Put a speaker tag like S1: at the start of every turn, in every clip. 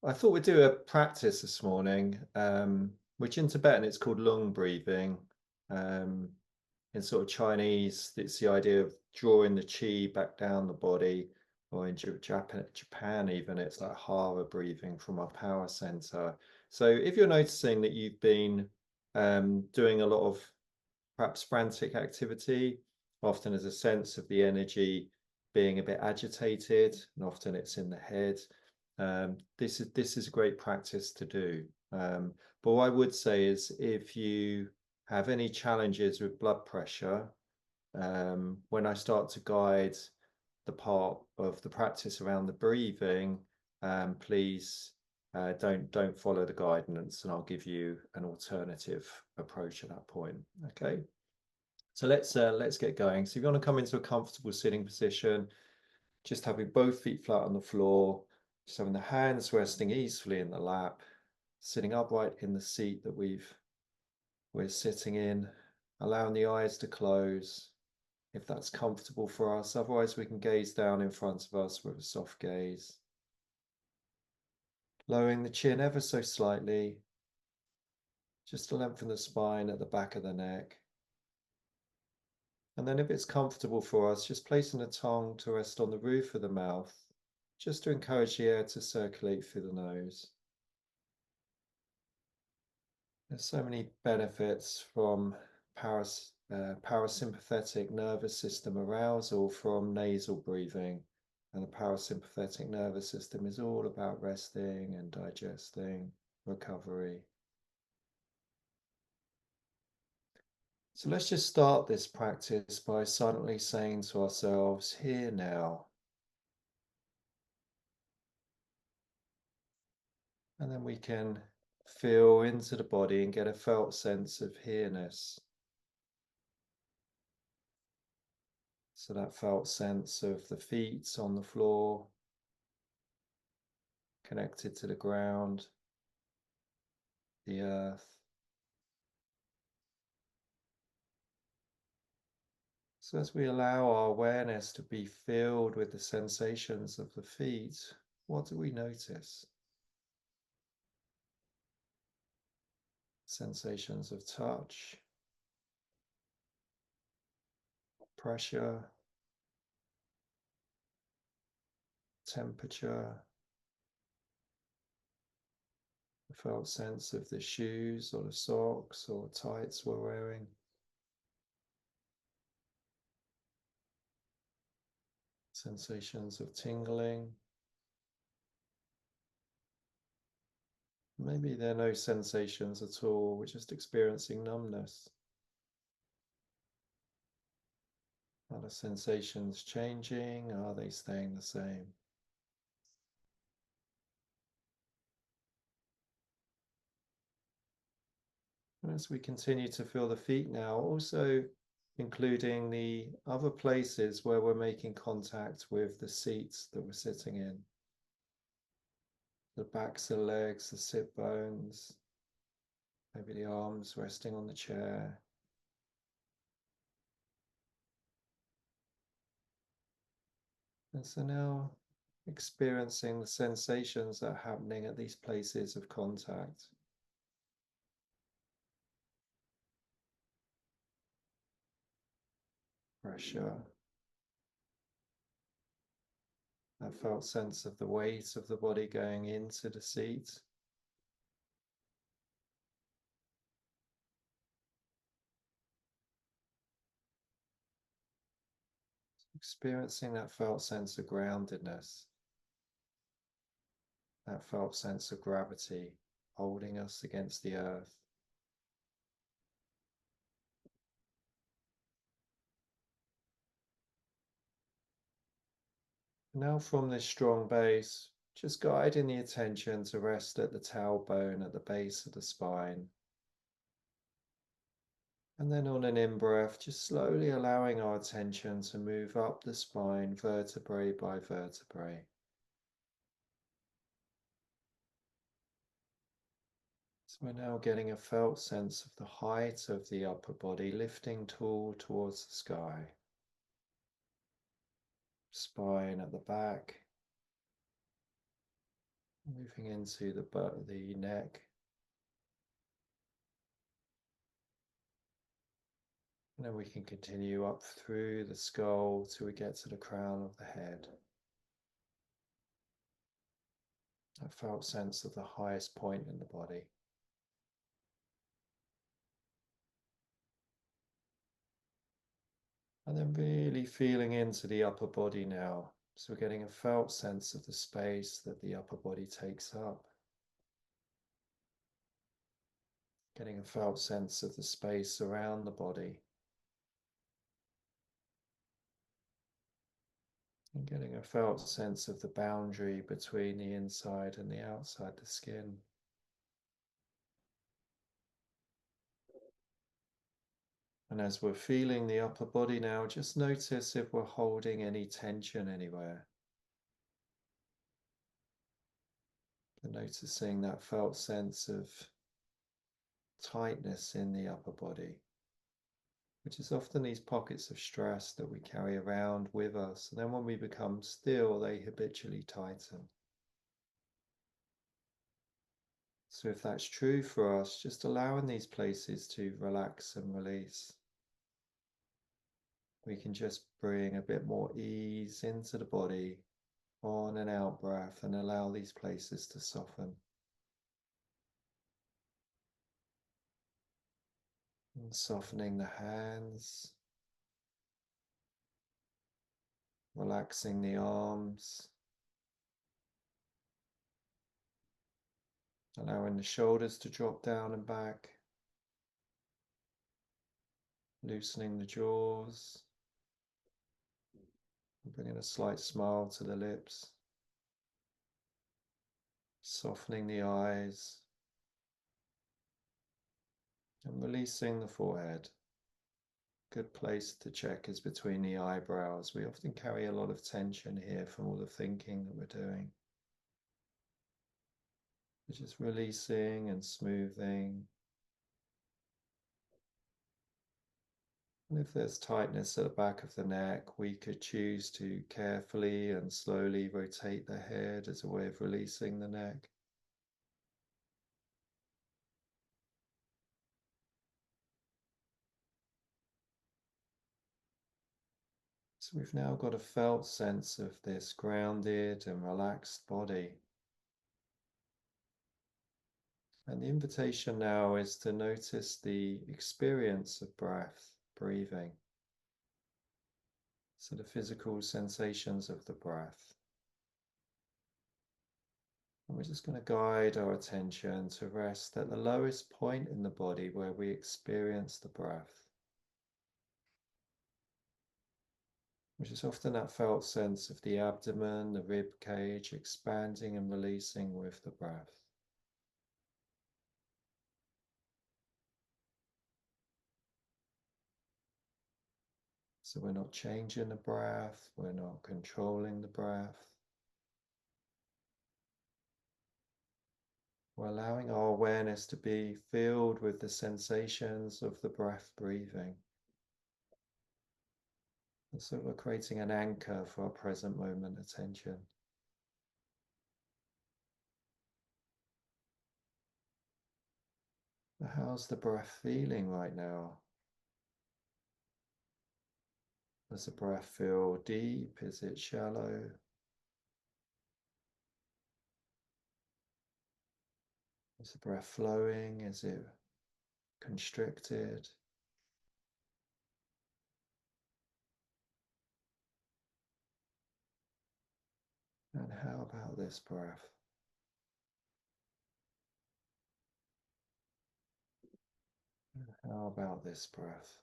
S1: I thought we'd do a practice this morning, which in Tibetan it's called lung breathing. Um, in sort of Chinese, it's the idea of drawing the qi back down the body, or in Japan even, it's like hara breathing from our power center. So if you're noticing that you've been doing a lot of perhaps frantic activity, often as a sense of the energy being a bit agitated, and often it's in the head. This is a great practice to do. But what I would say is if you have any challenges with blood pressure, when I start to guide the part of the practice around the breathing, please don't follow the guidance, and I'll give you an alternative approach at that point. Okay. So let's get going. So if you want to come into a comfortable sitting position, just having both feet flat on the floor, just having the hands resting easily in the lap, sitting upright in the seat that we're sitting in, allowing the eyes to close if that's comfortable for us. Otherwise, we can gaze down in front of us with a soft gaze. Lowering the chin ever so slightly, just to lengthen the spine at the back of the neck. And then if it's comfortable for us, just placing the tongue to rest on the roof of the mouth, just to encourage the air to circulate through the nose. There's so many benefits from parasympathetic nervous system arousal from nasal breathing. And the parasympathetic nervous system is all about resting and digesting, recovery. So let's just start this practice by silently saying to ourselves, here now. And then we can feel into the body and get a felt sense of here-ness. So that felt sense of the feet on the floor, connected to the ground, the earth. So as we allow our awareness to be filled with the sensations of the feet, what do we notice? Sensations of touch, pressure, temperature, the felt sense of the shoes or the socks or tights we're wearing. Sensations of tingling. Maybe there are no sensations at all, we're just experiencing numbness. Are the sensations changing? Are they staying the same? And as we continue to feel the feet now, also including the other places where we're making contact with the seats that we're sitting in. The backs of the legs, the sit bones, maybe the arms resting on the chair. And so now experiencing the sensations that are happening at these places of contact. Pressure. That felt sense of the weight of the body going into the seat. Experiencing that felt sense of groundedness, that felt sense of gravity holding us against the earth. Now from this strong base, just guiding the attention to rest at the tailbone at the base of the spine. And then on an in-breath, just slowly allowing our attention to move up the spine, vertebrae by vertebrae. So we're now getting a felt sense of the height of the upper body lifting tall towards the sky. Spine at the back, moving into the neck. And then we can continue up through the skull till we get to the crown of the head. A felt sense of the highest point in the body. And then really feeling into the upper body now. So we're getting a felt sense of the space that the upper body takes up. Getting a felt sense of the space around the body. And getting a felt sense of the boundary between the inside and the outside the skin. And as we're feeling the upper body now, just notice if we're holding any tension anywhere. And noticing that felt sense of tightness in the upper body, which is often these pockets of stress that we carry around with us. And then when we become still, they habitually tighten. So if that's true for us, just allowing these places to relax and release. We can just bring a bit more ease into the body, on and out breath, and allow these places to soften. And softening the hands, relaxing the arms, allowing the shoulders to drop down and back, loosening the jaws, bringing a slight smile to the lips, softening the eyes, and releasing the forehead. Good place to check is between the eyebrows. We often carry a lot of tension here from all the thinking that we're doing. We're just releasing and smoothing. And if there's tightness at the back of the neck, we could choose to carefully and slowly rotate the head as a way of releasing the neck. So we've now got a felt sense of this grounded and relaxed body. And the invitation now is to notice the experience of breath, breathing. So the physical sensations of the breath. And we're just going to guide our attention to rest at the lowest point in the body where we experience the breath, which is often that felt sense of the abdomen, the rib cage expanding and releasing with the breath. So we're not changing the breath, we're not controlling the breath. We're allowing our awareness to be filled with the sensations of the breath breathing. And so we're creating an anchor for our present moment attention. How's the breath feeling right now? Does the breath feel deep? Is it shallow? Is the breath flowing? Is it constricted? And how about this breath? And how about this breath?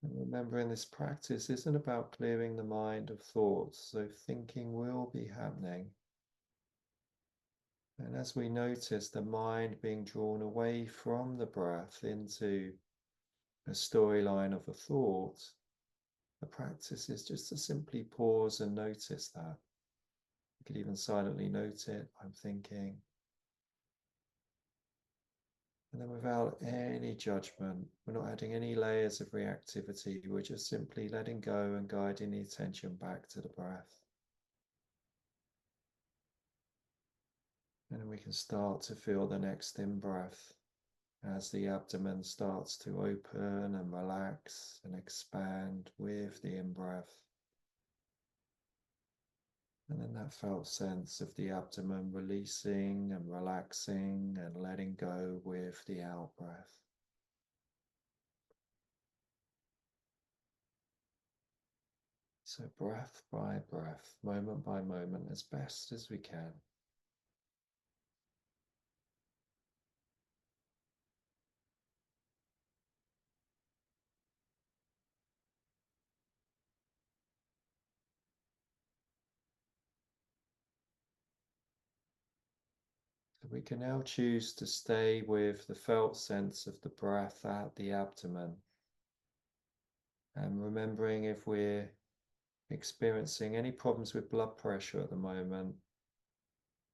S1: And remembering this practice isn't about clearing the mind of thoughts, so thinking will be happening. And as we notice the mind being drawn away from the breath into a storyline of a thought, the practice is just to simply pause and notice that. You could even silently note it, I'm thinking. And then without any judgment, we're not adding any layers of reactivity, we're just simply letting go and guiding the attention back to the breath. And then we can start to feel the next in-breath as the abdomen starts to open and relax and expand with the in-breath. And then that felt sense of the abdomen releasing and relaxing and letting go with the out-breath. So breath by breath, moment by moment, as best as we can. So we can now choose to stay with the felt sense of the breath at the abdomen. And remembering if we're experiencing any problems with blood pressure at the moment,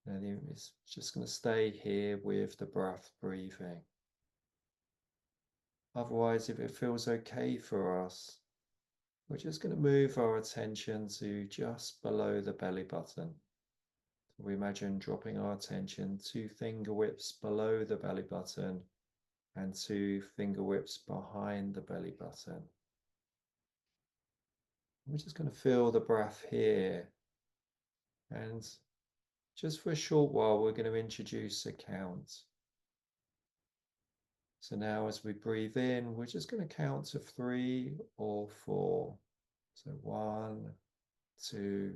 S1: then it's just going to stay here with the breath breathing. Otherwise, if it feels okay for us, we're just going to move our attention to just below the belly button. So we imagine dropping our attention 2 finger whips below the belly button and 2 finger whips behind the belly button. We're just going to feel the breath here. And just for a short while, we're going to introduce a count. So now as we breathe in, we're just going to count to 3 or 4. So 1, 2,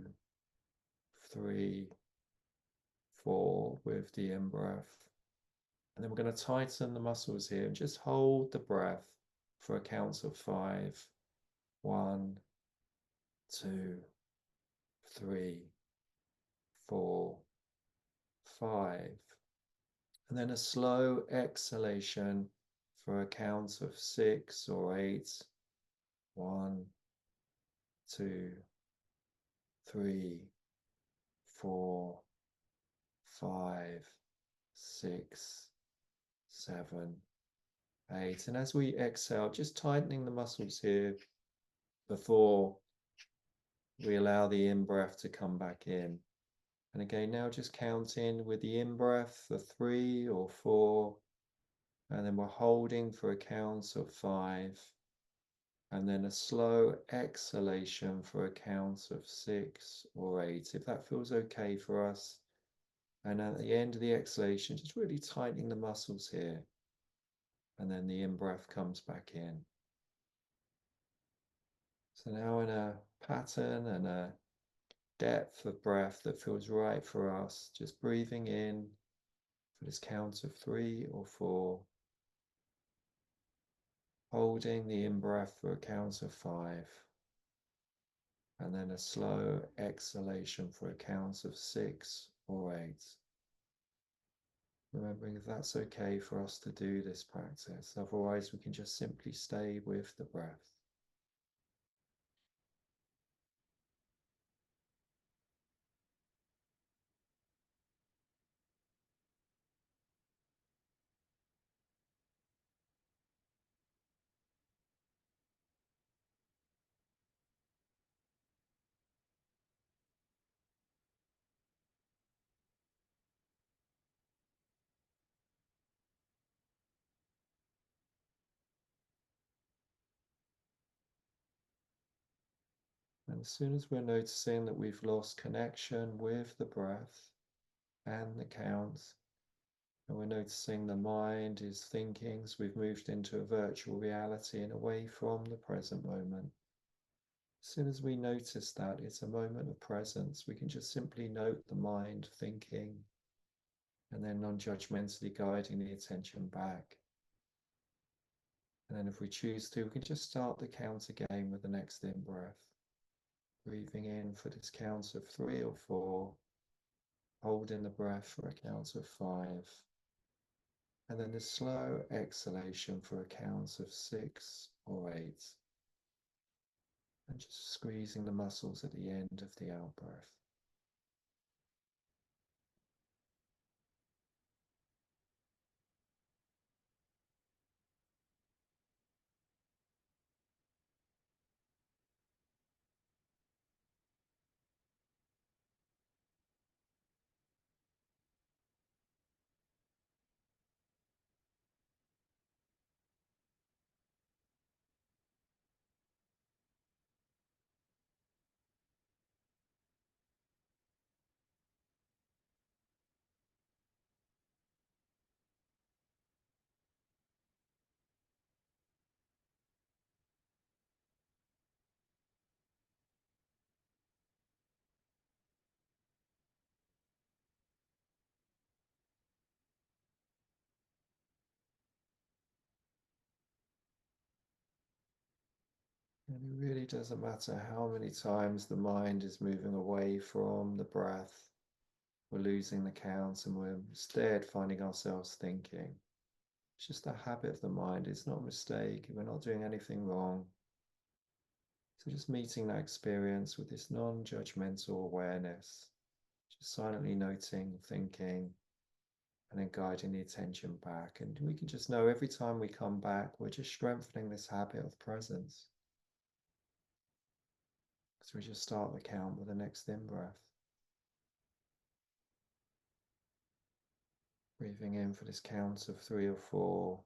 S1: 3, 4 with the in-breath. And then we're going to tighten the muscles here and just hold the breath for a count of 5. 1, 2, 3, 4, 5. And then a slow exhalation for a count of 6 or 8. 1, 2, 3, 4, 5, 6, 7, 8. And as we exhale, just tightening the muscles here before we allow the in-breath to come back in. And again, now just counting with the in-breath for 3 or 4, and then we're holding for a count of 5, and then a slow exhalation for a count of 6 or 8, if that feels okay for us. And at the end of the exhalation, just really tightening the muscles here, and then the in-breath comes back in. So now in a pattern and a depth of breath that feels right for us, just breathing in for this count of 3 or 4, holding the in-breath for a count of 5, and then a slow exhalation for a count of 6 or 8. Remembering if that's okay for us to do this practice, otherwise we can just simply stay with the breath. And as soon as we're noticing that we've lost connection with the breath and the count, and we're noticing the mind is thinking, so we've moved into a virtual reality and away from the present moment. As soon as we notice that it's a moment of presence, we can just simply note the mind thinking and then non-judgmentally guiding the attention back. And then if we choose to, we can just start the count again with the next in-breath. Breathing in for this count of 3 or 4, holding the breath for a count of 5, and then a slow exhalation for a count of 6 or 8, and just squeezing the muscles at the end of the out-breath. And it really doesn't matter how many times the mind is moving away from the breath. We're losing the count and we're instead finding ourselves thinking. It's just a habit of the mind. It's not a mistake. We're not doing anything wrong. So just meeting that experience with this non-judgmental awareness, just silently noting, thinking, and then guiding the attention back. And we can just know every time we come back, we're just strengthening this habit of presence. So we just start the count with the next in-breath. Breathing in for this count of 3 or 4,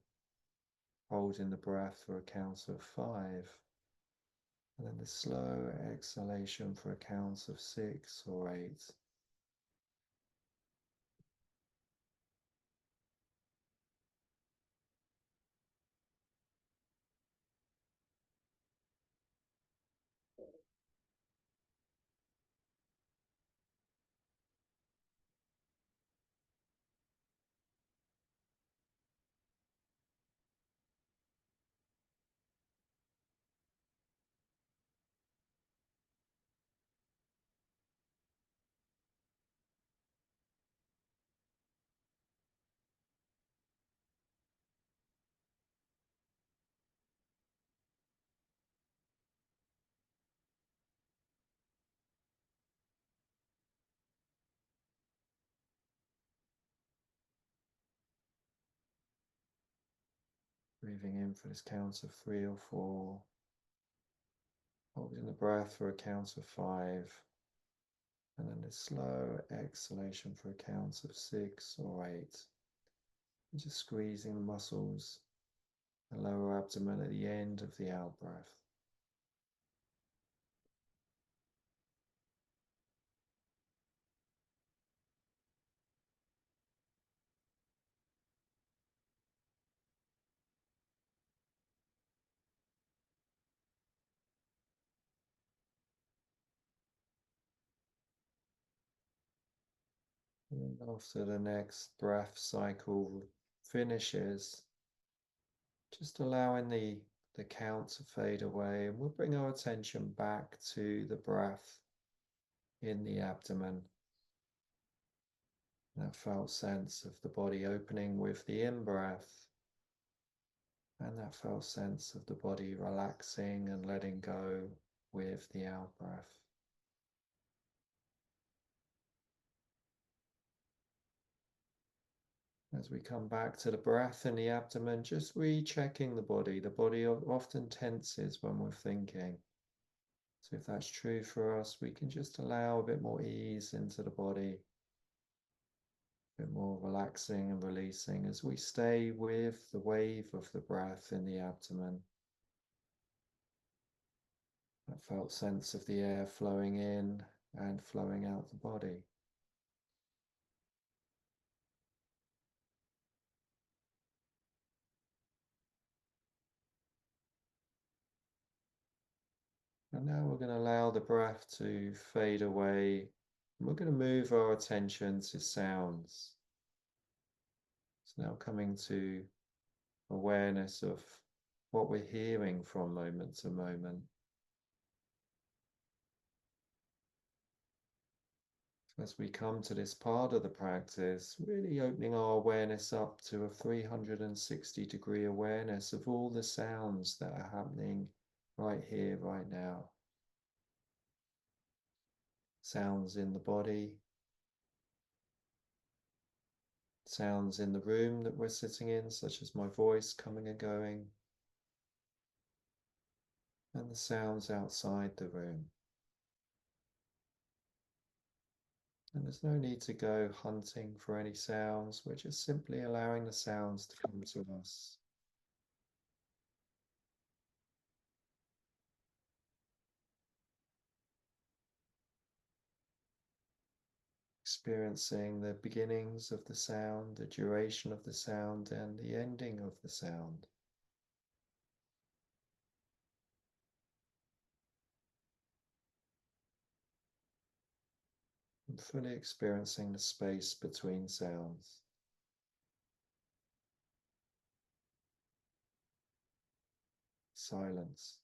S1: holding the breath for a count of 5, and then the slow exhalation for a count of 6 or 8. Breathing in for this count of 3 or 4, holding the breath for a count of 5, and then a slow exhalation for a count of 6 or 8. And just squeezing the muscles, the lower abdomen at the end of the out breath. And after the next breath cycle finishes, just allowing the count to fade away, and we'll bring our attention back to the breath in the abdomen. That felt sense of the body opening with the in-breath, and that felt sense of the body relaxing and letting go with the out-breath. As we come back to the breath in the abdomen, just rechecking the body. The body often tenses when we're thinking. So if that's true for us, we can just allow a bit more ease into the body, a bit more relaxing and releasing as we stay with the wave of the breath in the abdomen. That felt sense of the air flowing in and flowing out the body. And now we're going to allow the breath to fade away. And we're going to move our attention to sounds. It's now coming to awareness of what we're hearing from moment to moment. As we come to this part of the practice, really opening our awareness up to a 360-degree awareness of all the sounds that are happening right here, right now. Sounds in the body, sounds in the room that we're sitting in, such as my voice coming and going, and the sounds outside the room. And there's no need to go hunting for any sounds, we're just simply allowing the sounds to come to us. Experiencing the beginnings of the sound, the duration of the sound, and the ending of the sound. And fully experiencing the space between sounds. Silence.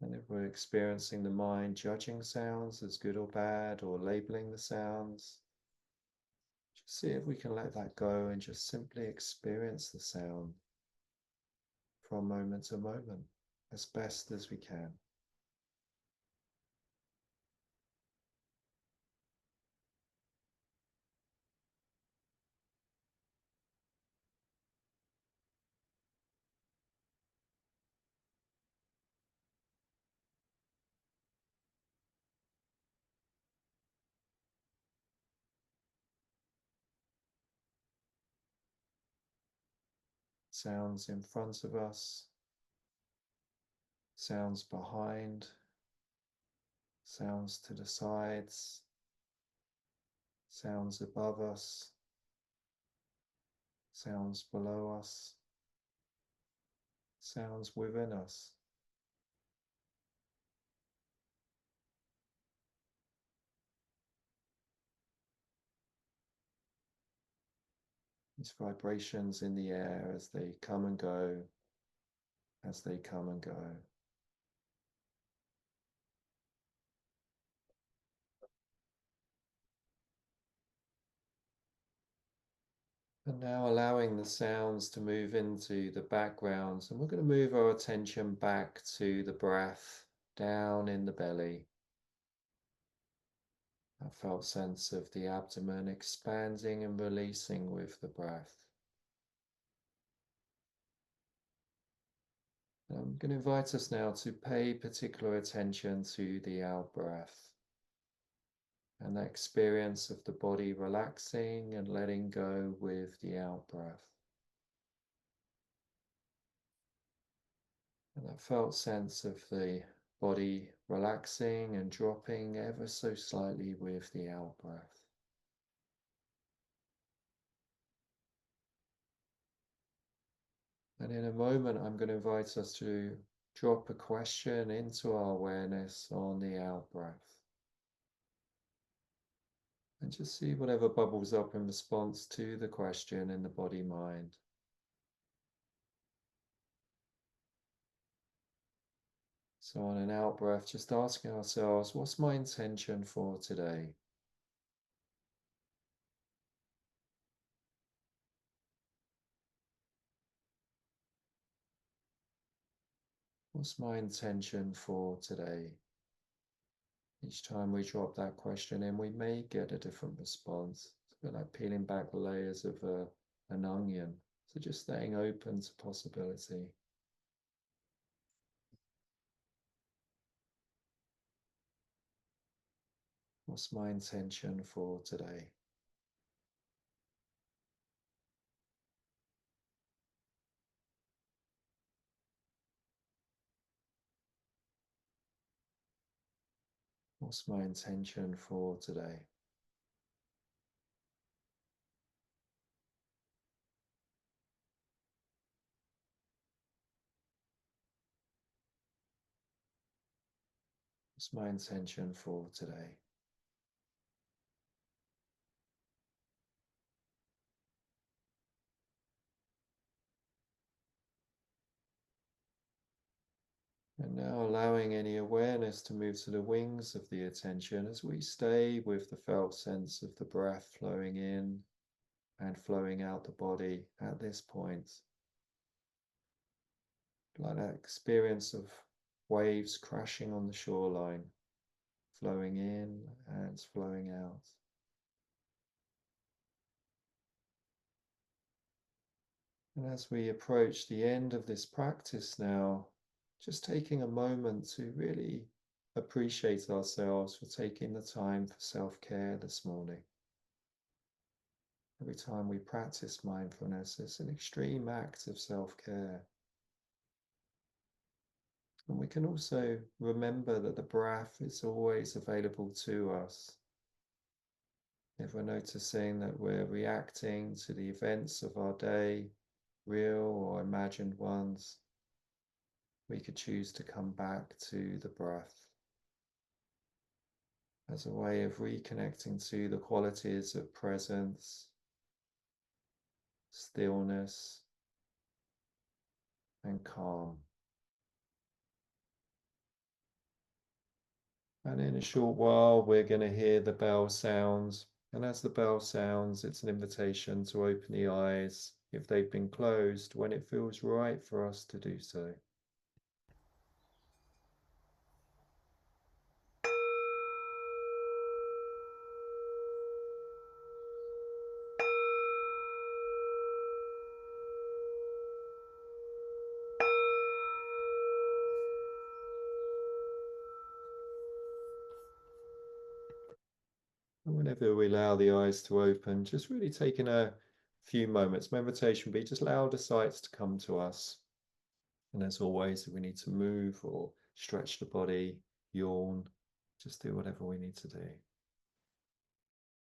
S1: And if we're experiencing the mind judging sounds as good or bad, or labeling the sounds, just see if we can let that go and just simply experience the sound from moment to moment as best as we can. Sounds in front of us, sounds behind, sounds to the sides, sounds above us, sounds below us, sounds within us. These vibrations in the air as they come and go, as they come and go. And now allowing the sounds to move into the background, and we're going to move our attention back to the breath down in the belly. That felt sense of the abdomen expanding and releasing with the breath. I'm going to invite us now to pay particular attention to the out breath and that experience of the body relaxing and letting go with the out breath. And that felt sense of the body relaxing and dropping ever so slightly with the out breath. And in a moment, I'm going to invite us to drop a question into our awareness on the out breath. And just see whatever bubbles up in response to the question in the body mind. So on an out breath, just asking ourselves, what's my intention for today? What's my intention for today? Each time we drop that question in, we may get a different response. It's a bit like peeling back the layers of an onion. So just staying open to possibility. What's my intention for today? What's my intention for today? What's my intention for today? And now allowing any awareness to move to the wings of the attention as we stay with the felt sense of the breath flowing in and flowing out the body at this point. Like that experience of waves crashing on the shoreline, flowing in and flowing out. And as we approach the end of this practice now, just taking a moment to really appreciate ourselves for taking the time for self-care this morning. Every time we practice mindfulness, it's an extreme act of self-care. And we can also remember that the breath is always available to us. If we're noticing that we're reacting to the events of our day, real or imagined ones, we could choose to come back to the breath as a way of reconnecting to the qualities of presence, stillness, and calm. And in a short while, we're going to hear the bell sounds. And as the bell sounds, it's an invitation to open the eyes if they've been closed when it feels right for us to do so. And whenever we allow the eyes to open, just really taking a few moments. Meditation will be just allow the sights to come to us. And as always, if we need to move or stretch the body, yawn, just do whatever we need to do.